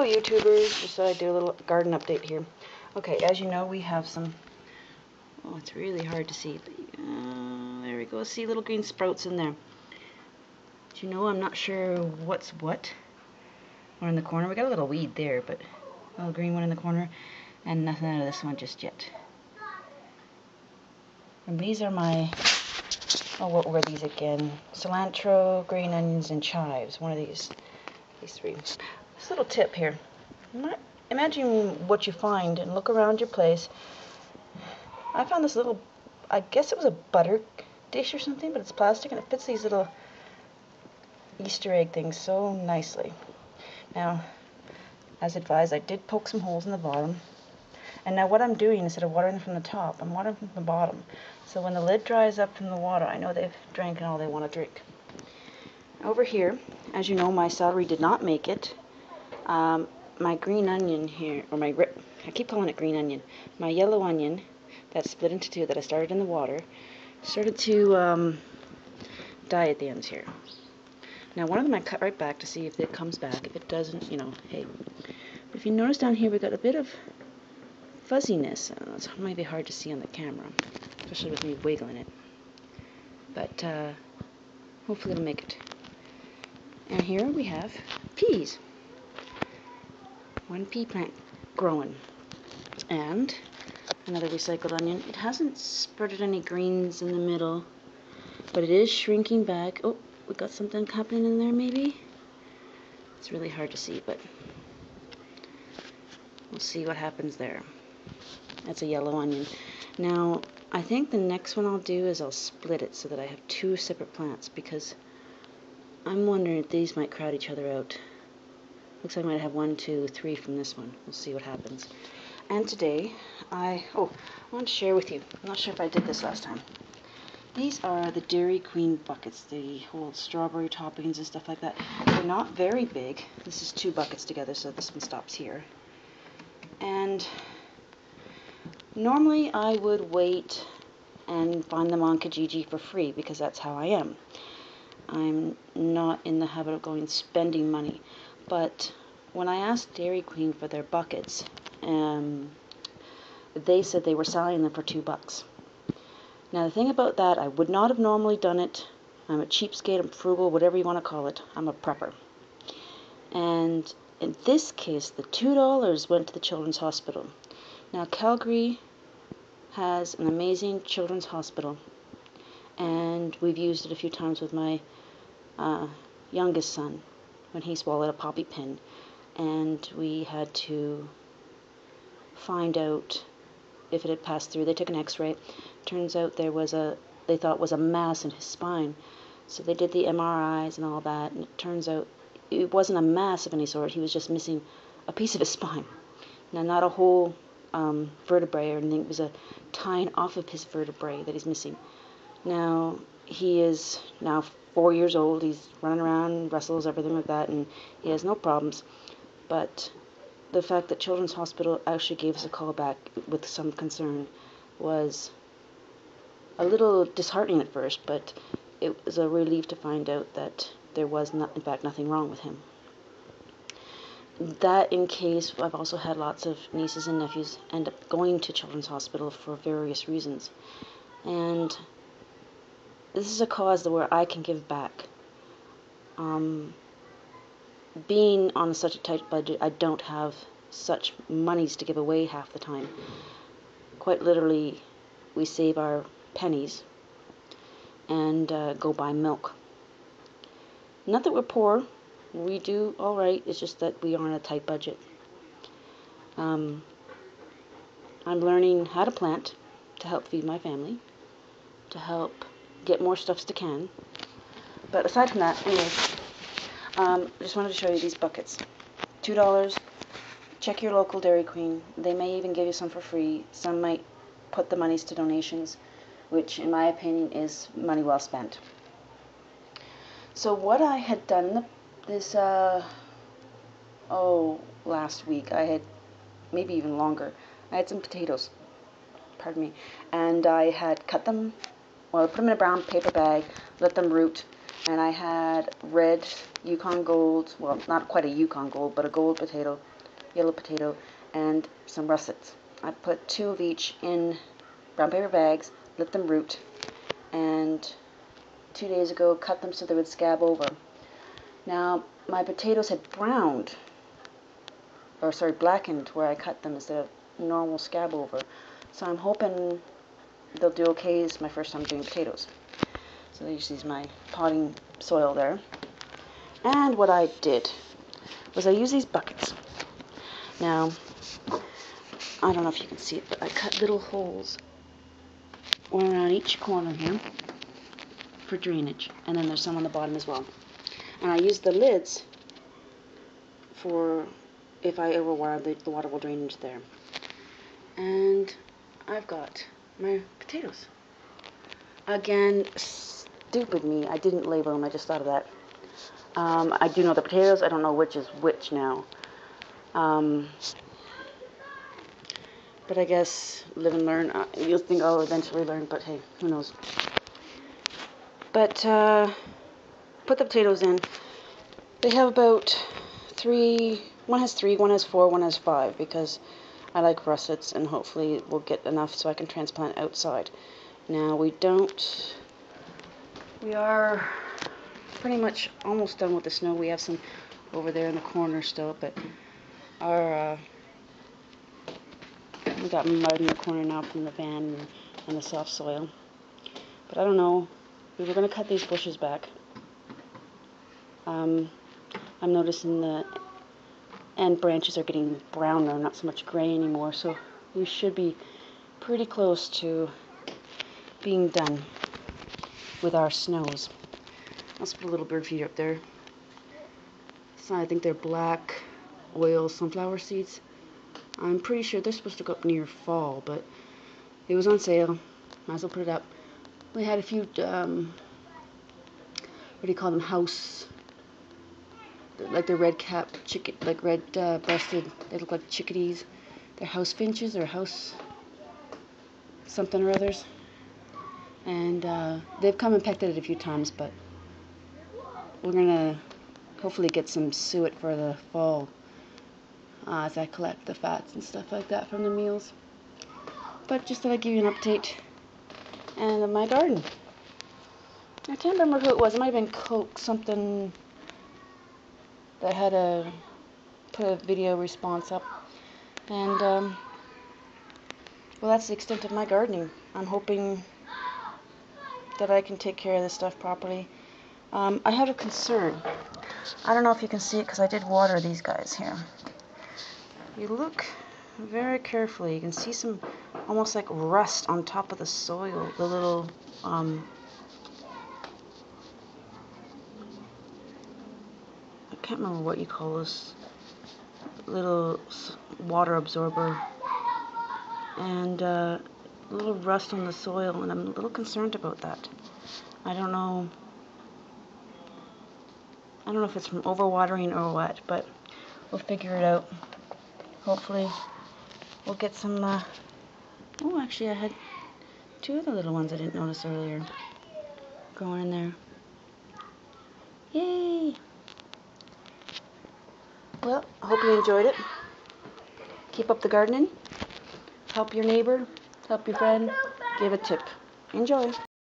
YouTubers, just thought I'd do a little garden update here. Okay, as you know, we have some, oh, it's really hard to see. There we go, see little green sprouts in there. Do you know, I'm not sure what's what. One in the corner, we got a little weed there, but a little green one in the corner, and nothing out of this one just yet. And these are my, oh, what were these again? Cilantro, green onions, and chives. One of these three. This little tip here. Imagine what you find and look around your place. I found this little, I guess it was a butter dish or something, but it's plastic and it fits these little Easter egg things so nicely. Now, as advised, I did poke some holes in the bottom. And now what I'm doing, instead of watering them from the top, I'm watering from the bottom. So when the lid dries up from the water, I know they've drank all they want to drink. Over here, as you know, my celery did not make it. My green onion here, or I keep calling it green onion, my yellow onion that split into two that I started in the water, started to die at the ends here. Now one of them I cut right back to see if it comes back. If it doesn't, you know, hey. But if you notice down here, we've got a bit of fuzziness. It's maybe hard to see on the camera, especially with me wiggling it. But hopefully it'll make it. And here we have peas. One pea plant growing. And another recycled onion. It hasn't sprouted any greens in the middle, but it is shrinking back. Oh, we got something happening in there maybe? It's really hard to see, but we'll see what happens there. That's a yellow onion. Now, I think the next one I'll do is I'll split it so that I have two separate plants, because I'm wondering if these might crowd each other out. Looks like I might have 1, 2, 3 from this one. We'll see what happens. And today, I want to share with you. I'm not sure if I did this last time. These are the Dairy Queen buckets. They hold strawberry toppings and stuff like that. They're not very big. This is 2 buckets together, so this one stops here. And normally I would wait and find them on Kijiji for free, because that's how I am. I'm not in the habit of going spending money. But when I asked Dairy Queen for their buckets, they said they were selling them for $2. Now the thing about that, I would not have normally done it. I'm a cheapskate, I'm frugal, whatever you want to call it. I'm a prepper. And in this case, the $2 went to the Children's Hospital. Now Calgary has an amazing children's hospital, and we've used it a few times with my youngest son when he swallowed a poppy pin, and we had to find out if it had passed through. They took an x-ray. Turns out there was they thought was a mass in his spine, so they did the MRIs and all that, and it turns out it wasn't a mass of any sort. He was just missing a piece of his spine. Now, not a whole vertebrae or anything. It was a tying off of his vertebrae that he's missing. Now, he is now 4 years old. He's running around, wrestles, everything like that, and he has no problems. But the fact that Children's Hospital actually gave us a call back with some concern was a little disheartening at first, but it was a relief to find out that there was not, in fact, nothing wrong with him. That in case, I've also had lots of nieces and nephews end up going to Children's Hospital for various reasons. And this is a cause where I can give back. Being on such a tight budget, I don't have such monies to give away half the time. Quite literally, we save our pennies and go buy milk. Not that we're poor. We do all right. It's just that we are on a tight budget. I'm learning how to plant to help feed my family, to help get more stuffs to can. But aside from that, anyways, I just wanted to show you these buckets. $2. Check your local Dairy Queen. They may even give you some for free. Some might put the monies to donations, which in my opinion is money well spent. So what I had done last week, I had, maybe even longer, I had some potatoes, pardon me, and I had cut them, well, put them in a brown paper bag, let them root, and I had red Yukon Gold, well, not quite a Yukon Gold, but a gold potato, yellow potato, and some russets. I put 2 of each in brown paper bags, let them root, and 2 days ago cut them so they would scab over. Now my potatoes had blackened where I cut them instead of normal scab over. So I'm hoping they'll do okay. It's my first time doing potatoes. So this is my potting soil there. And what I did was I used these buckets. Now, I don't know if you can see it, but I cut little holes one around each corner here for drainage. And then there's some on the bottom as well. And I used the lids for if I overwater, the water will drain into there. And I've got my potatoes. Again, stupid me, I didn't label them, I just thought of that. I do know the potatoes, I don't know which is which now. But I guess live and learn. You'll think I'll eventually learn, but hey, who knows. But put the potatoes in. They have about 3, one has 3, one has 4, one has 5, because I like russets, and hopefully we'll get enough so I can transplant outside. Now we are pretty much almost done with the snow. We have some over there in the corner still, but we got mud in the corner now from the van and the soft soil. But I don't know. We were going to cut these bushes back. I'm noticing the end branches are getting browner, not so much gray anymore, so we should be pretty close to being done with our snows. Let's put a little bird feeder up there. So I think they're black oil sunflower seeds. I'm pretty sure they're supposed to go up near fall, but it was on sale. Might as well put it up. We had a few, what do you call them, house, like the red cap chicken, like red breasted, they look like chickadees. They're house finches or house something or others. And they've come and pecked at it a few times, but we're going to hopefully get some suet for the fall as I collect the fats and stuff like that from the meals. But just thought I'd give you an update and of my garden. I can't remember who it was. It might have been Coke something that had put a video response up. And well, that's the extent of my gardening. I'm hoping that I can take care of this stuff properly. I have a concern. I don't know if you can see it because I did water these guys here. You look very carefully, you can see some almost like rust on top of the soil, the little I can't remember what you call this little water absorber, and a little rust on the soil, and I'm a little concerned about that. I don't know if it's from overwatering or what, but we'll figure it out. Hopefully we'll get some oh, actually I had 2 of the little ones I didn't notice earlier going in there. Yay! Well, I hope you enjoyed it. Keep up the gardening. Help your neighbor. Help your friend. Give a tip. Enjoy.